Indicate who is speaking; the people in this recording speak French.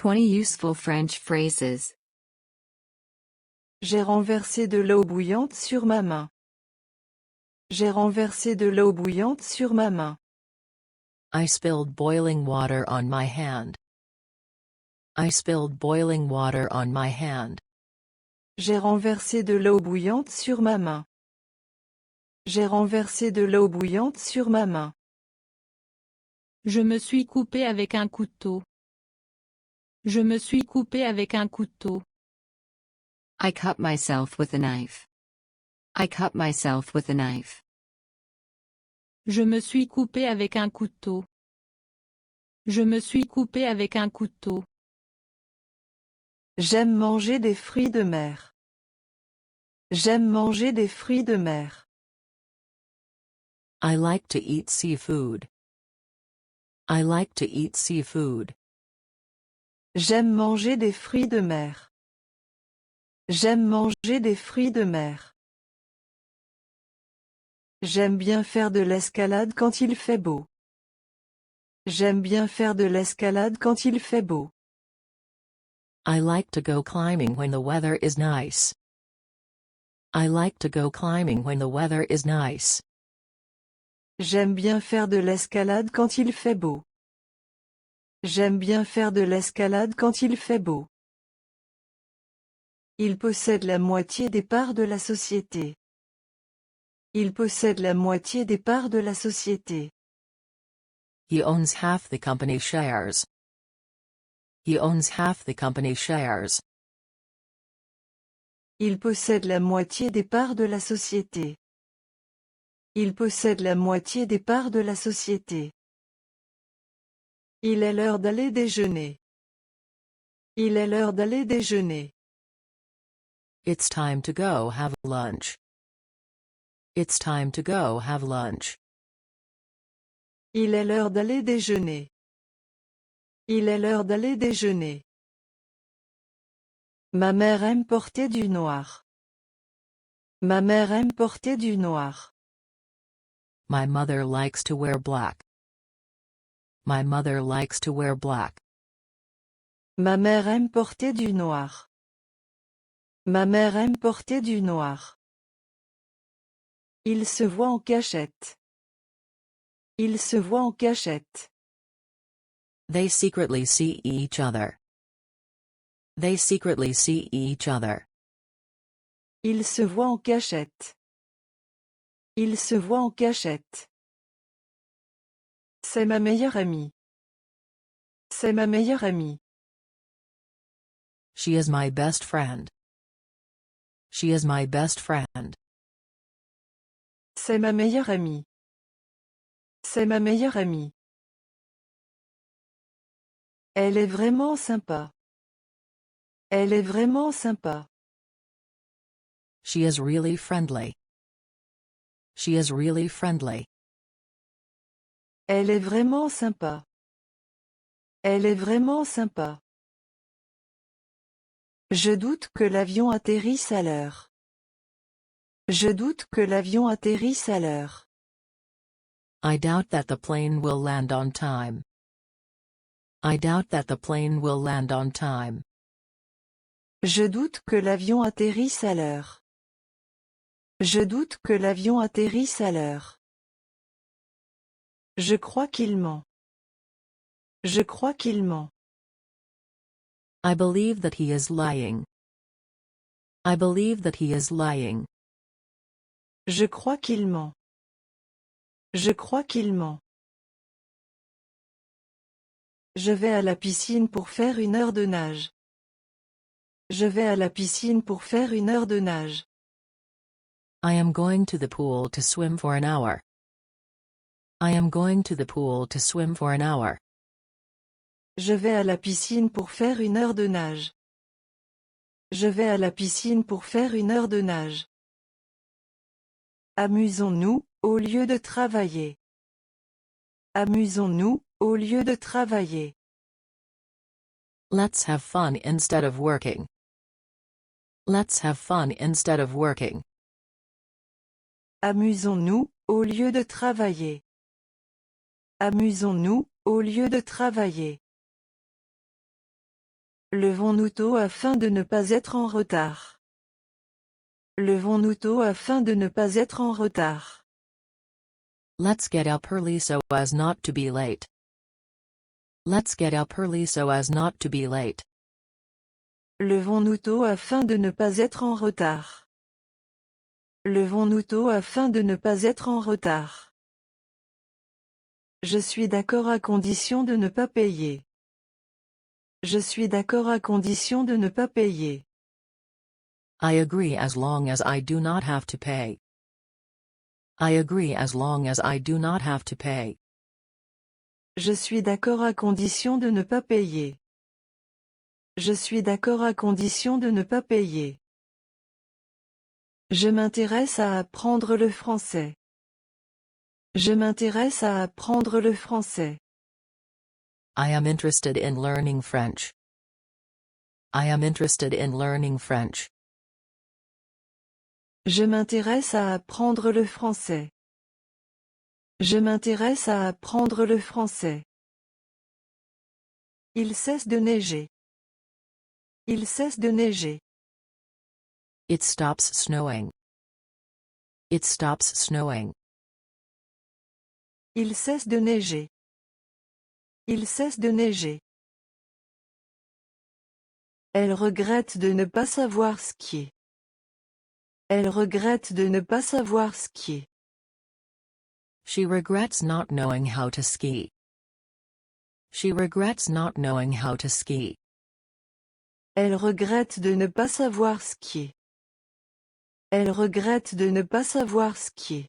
Speaker 1: 20 useful French phrases.
Speaker 2: J'ai renversé de l'eau bouillante sur ma main. J'ai renversé de l'eau bouillante sur ma main.
Speaker 3: I spilled boiling water on my hand. I spilled boiling water on my hand.
Speaker 2: J'ai renversé de l'eau bouillante sur ma main. J'ai renversé de l'eau bouillante sur ma main.
Speaker 4: Je me suis coupé avec un couteau. Je me suis coupé avec un couteau.
Speaker 1: I cut myself with a knife. I cut myself with a knife.
Speaker 4: Je me suis coupé avec un couteau. Je me suis coupé avec un couteau.
Speaker 2: J'aime manger des fruits de mer. J'aime manger des fruits de mer.
Speaker 3: I like to eat seafood. I like to eat seafood.
Speaker 2: J'aime manger des fruits de mer. J'aime manger des fruits de mer. J'aime bien faire de l'escalade quand il fait beau. J'aime bien faire de l'escalade quand il fait beau.
Speaker 3: I like to go climbing when the weather is nice. I like to go climbing when the weather is nice.
Speaker 2: J'aime bien faire de l'escalade quand il fait beau. J'aime bien faire de l'escalade quand il fait beau. Il possède la moitié des parts de la société. Il possède la moitié des parts de la société.
Speaker 3: He owns half the company shares. He owns half the company shares.
Speaker 2: Il possède la moitié des parts de la société. Il possède la moitié des parts de la société. Il est l'heure d'aller déjeuner. Il est l'heure d'aller déjeuner.
Speaker 3: It's time to go have lunch. It's time to go have lunch.
Speaker 2: Il est l'heure d'aller déjeuner. Il est l'heure d'aller déjeuner. Ma mère aime porter du noir. Ma mère aime porter du noir.
Speaker 3: My mother likes to wear black. My mother likes to wear black.
Speaker 2: Ma mère aime porter du noir. Ma mère aime porter du noir. Il se voit en cachette. Il se voit en cachette.
Speaker 3: They secretly see each other. They secretly see each other.
Speaker 2: Il se voit en cachette. Il se voit en cachette. C'est ma meilleure amie. C'est ma meilleure amie.
Speaker 3: She is my best friend. She is my best friend.
Speaker 2: C'est ma meilleure amie. C'est ma meilleure amie. Elle est vraiment sympa. Elle est vraiment sympa.
Speaker 3: She is really friendly. She is really friendly.
Speaker 2: Elle est vraiment sympa. Elle est vraiment sympa. Je doute que l'avion atterrisse à l'heure. Je doute que l'avion atterrisse à l'heure.
Speaker 3: I doubt that the plane will land on time. I doubt that the plane will land on time.
Speaker 2: Je doute que l'avion atterrisse à l'heure. Je doute que l'avion atterrisse à l'heure. Je crois qu'il ment. Je crois qu'il ment.
Speaker 3: I believe that he is lying. I believe that he is lying.
Speaker 2: Je crois qu'il ment. Je crois qu'il ment. Je vais à la piscine pour faire une heure de nage. Je vais à la piscine pour faire une heure de nage.
Speaker 3: I am going to the pool to swim for an hour. I am going to the pool to swim for an hour.
Speaker 2: Je vais à la piscine pour faire une heure de nage. Je vais à la piscine pour faire une heure de nage. Amusons-nous, au lieu de travailler. Amusons-nous, au lieu de travailler.
Speaker 3: Let's have fun instead of working. Let's have fun instead of working.
Speaker 2: Amusons-nous, au lieu de travailler. Amusons-nous, au lieu de travailler. Levons-nous tôt afin de ne pas être en retard. Levons-nous tôt afin de ne pas être en retard.
Speaker 3: Let's get up early so as not to be late. Let's get up early so as not to be late.
Speaker 2: Levons-nous tôt afin de ne pas être en retard. Levons-nous tôt afin de ne pas être en retard. Je suis d'accord à condition de ne pas payer. Je suis d'accord à condition de ne pas payer.
Speaker 3: I agree as long as I do not have to pay. I agree as long as I do not have to pay.
Speaker 2: Je suis d'accord à condition de ne pas payer. Je suis d'accord à condition de ne pas payer. Je m'intéresse à apprendre le français. Je m'intéresse à apprendre le français.
Speaker 3: I am interested in learning French. I am interested in learning French.
Speaker 2: Je m'intéresse à apprendre le français. Je m'intéresse à apprendre le français. Il cesse de neiger. Il cesse de neiger.
Speaker 3: It stops snowing. It stops snowing.
Speaker 2: Il cesse de neiger. Il cesse de neiger. Elle regrette de ne pas savoir skier. Elle regrette de ne pas savoir skier.
Speaker 3: She regrets not knowing how to ski. She regrets not knowing how to ski.
Speaker 2: Elle regrette de ne pas savoir skier. Elle regrette de ne pas savoir skier.